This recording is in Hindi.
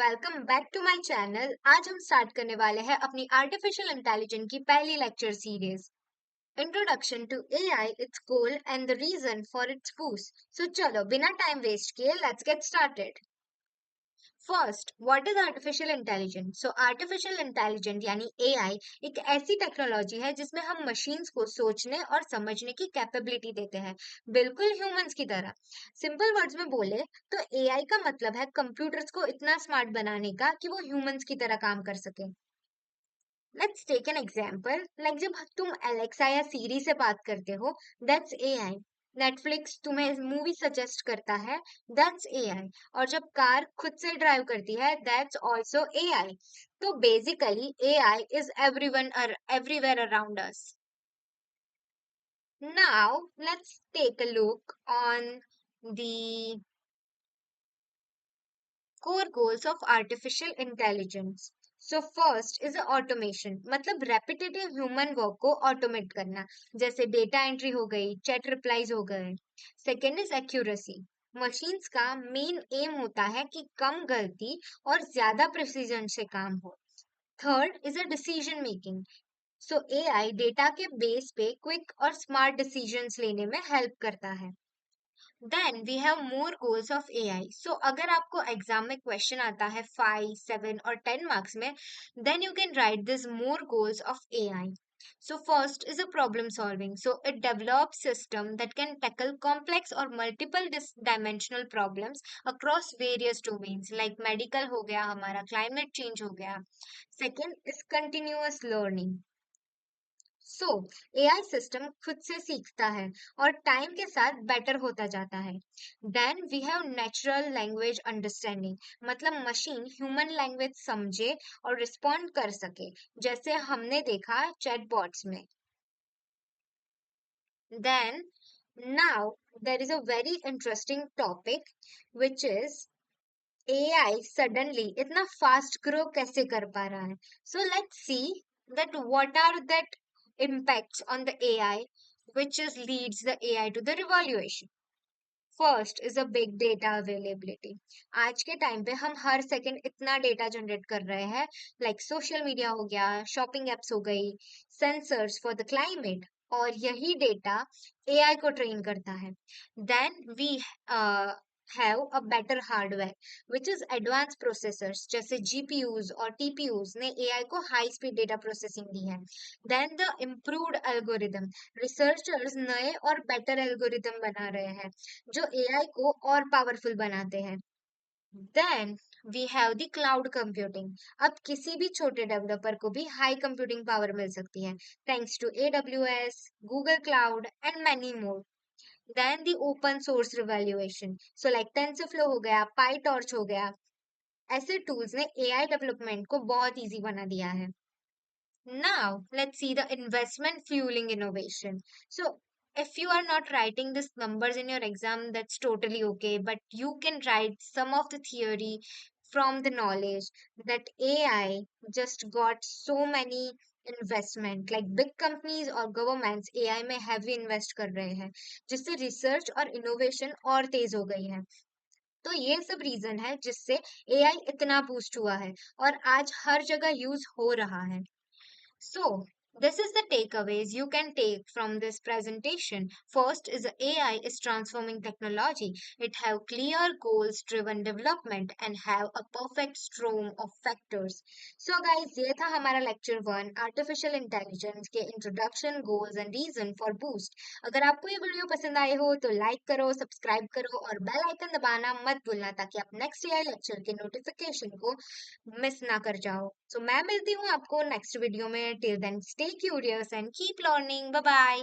Welcome back to my channel. आज हम स्टार्ट करने वाले हैं अपनी आर्टिफिशियल इंटेलिजेंस की पहली lecture series introduction to AI, its goal and the reason for its boost. So चलो बिना टाइम वेस्ट किए let's get started. First, what is artificial intelligence? So artificial intelligence यानी एआई एक ऐसी टेक्नोलॉजी है जिसमें हम मशीन्स को सोचने और समझने की कैपेबिलिटी देते हैं, बिल्कुल ह्यूमंस की तरह। सिंपल वर्ड्स में बोले तो एआई का मतलब है कंप्यूटर्स को इतना स्मार्ट बनाने का कि वो ह्यूमंस की तरह काम कर सके। Let's take an example, like जब तुम एलेक्सा या सीरी से बात करते हो, दैट्स एआई। नेटफ्लिक्स तुम्हें मूवी सजेस्ट करता है, दैट्स एआई। और जब कार खुद से ड्राइव करती है, दैट्स आल्सो एआई। तो basically AI is everyone everywhere around us. Now let's take a look on the core goals of artificial intelligence. So first is automation, मतलब repetitive human work को automate करना, जैसे data entry हो गई, chat replies हो गए। Second is accuracy, machines का main aim होता है कि कम गलती और ज्यादा precision से काम हो। Third is a decision making, so AI data के base पे quick और smart decisions लेने में help करता है। Then we have more goals of AI. So अगर आपको एग्जाम में क्वेश्चन आता है 5, 7 और 10 मार्क्स में, then you can write this more goals of AI. So first is a problem solving. So it develops system that can tackle complex or multiple dimensional problems across various domains, like medical हो गया हमारा, climate change हो गया. Second is continuous learning. So AI system खुद से सीखता है और टाइम के साथ बेटर होता जाता है। Then we have natural language understanding, मतलब मशीन ह्यूमन लैंग्वेज समझे और रिस्पॉन्ड कर सके, जैसे हमने देखा चैटबॉट्स में। Then now there is a very interesting topic which is AI suddenly इतना फास्ट ग्रो कैसे कर पा रहा है। So let's see that what are that impacts on the AI which is leads the AI to the revaluation. First is a big data availability. आज के टाइम पे हम हर सेकंड इतना डेटा जनरेट कर रहे हैं, लाइक सोशल मीडिया हो गया, शॉपिंग एप्स हो गई, सेंसर्स फॉर द क्लाइमेट, और यही डेटा एआई को ट्रेन करता है। Then we have a better hardware which is advance processors, जैसे जीपीयूज और टीपीयूज ने एआई को हाई स्पीड डेटा प्रोसेसिंग दी है। Then the improved algorithm, researchers नए और बेटर एल्गोरिदम बना रहे हैं जो एआई को और पावरफुल बनाते हैं। Then we have the cloud computing, अब किसी भी छोटे डेवलपर को भी हाई कंप्यूटिंग पावर मिल सकती है, thanks to AWS, Google cloud and many more. Then the open source revolution, so like TensorFlow हो गया, पाईटॉर्च हो गया, ऐसे टूल्स ने एआई डेवलपमेंट को बहुत इजी बना दिया है। Now, let's see the investment fueling innovation. So, if you are not writing these numbers in your exam, that's totally okay. But you can write some of the theory from the knowledge that AI just got so many investment, like big companies or governments AI में heavy invest कर रहे हैं, जिससे रिसर्च और इनोवेशन और तेज हो गई है। तो ये सब रीजन है जिससे एआई इतना बूस्ट हुआ है और आज हर जगह यूज हो रहा है। So, this is the takeaways you can take from this presentation. First is AI is transforming technology. It have clear goals driven development and have a perfect storm of factors. So guys, ये था हमारा lecture 1 artificial intelligence के introduction, goals and reason for boost. अगर आपको ये वीडियो पसंद आए हो तो लाइक करो, सब्सक्राइब करो और बेल आइकन दबाना मत भूलना, ताकि आप नेक्स्ट AI लेक्चर के नोटिफिकेशन को मिस ना कर जाओ। तो मैं मिलती हूँ आपको नेक्स्ट वीडियो में। Till then stay curious and keep learning. Bye bye.